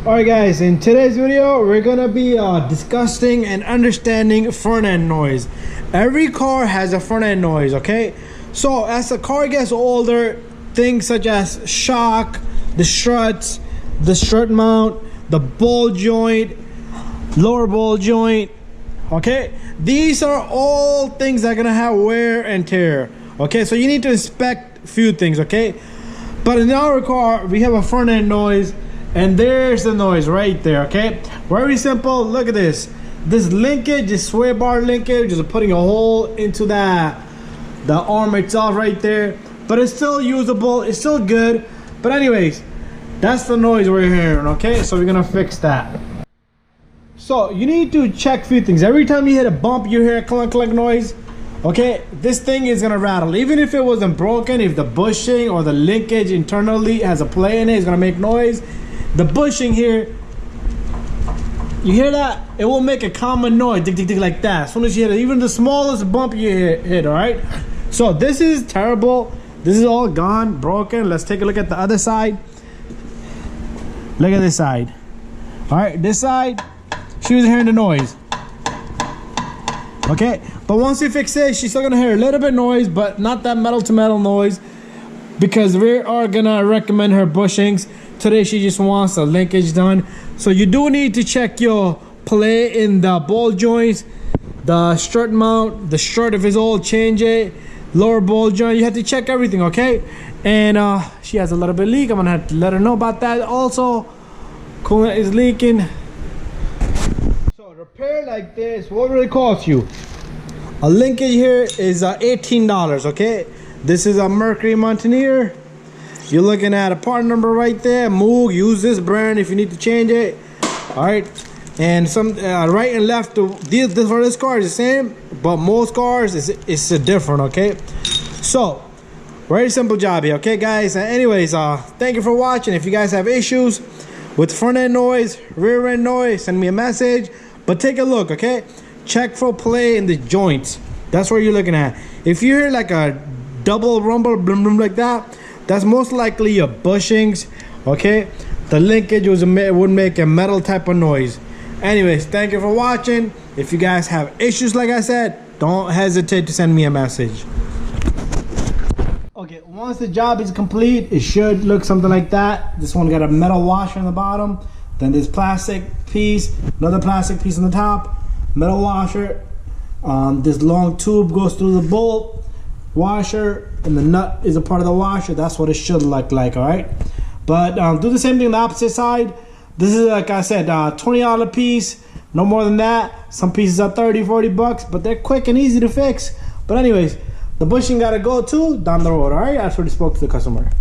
Alright guys, in today's video we're gonna be discussing and understanding front end noise. Every car has a front end noise, okay? So as the car gets older, things such as shock, the struts, the strut mount, the ball joint, lower ball joint, okay, these are all things that are gonna have wear and tear. Okay, so you need to inspect a few things, okay? But in our car we have a front end noise, and there's the noise right there, okay? Very simple. Look at this. This linkage, this sway bar linkage, is putting a hole into the arm itself right there. But it's still usable, it's still good. But anyways, that's the noise we're hearing, okay? So we're gonna fix that. So you need to check a few things. Every time you hit a bump, you hear a clunk clunk noise. Okay, this thing is gonna rattle. Even if it wasn't broken, if the bushing or the linkage internally has a play in it, it's gonna make noise. The bushing here, you hear that? It will make a common noise, tick tick tick, like that. As soon as you hit it, even the smallest bump you hit, all right? So this is terrible. This is all gone, broken. Let's take a look at the other side. Look at this side. All right, this side, she was hearing the noise. Okay, but once you fix it, she's still gonna hear a little bit noise, but not that metal to metal noise, because we are gonna recommend her bushings. Today she just wants the linkage done. So you do need to check your play in the ball joints, the strut mount, the strut if it's old, change it, lower ball joint. You have to check everything, okay? And she has a little bit leak. I'm gonna have to let her know about that. Also, coolant is leaking. So repair like this, what will it cost you? A linkage here is $18, okay? This is a Mercury Mountaineer. You're looking at a part number right there. Moog, use this brand if you need to change it. All right, and some right and left. For this car is the same, but most cars it's different. Okay, so very simple job here. Okay, guys. Anyways, thank you for watching. If you guys have issues with front end noise, rear end noise, send me a message. But take a look. Okay, check for play in the joints. That's what you're looking at. If you hear like a double rumble, boom, boom, like that, that's most likely your bushings, okay? The linkage would make a metal type of noise. Anyways, thank you for watching. If you guys have issues, like I said, don't hesitate to send me a message. Okay, once the job is complete, it should look something like that. This one got a metal washer on the bottom, then this plastic piece, another plastic piece on the top, metal washer. This long tube goes through the bolt washer, and the nut is a part of the washer. That's what it should look like, all right? But do the same thing on the opposite side. This is, like I said, $20 piece, no more than that. Some pieces are 30, 40 bucks, but they're quick and easy to fix. But anyways, the bushing gotta go too down the road, all right? I already spoke to the customer.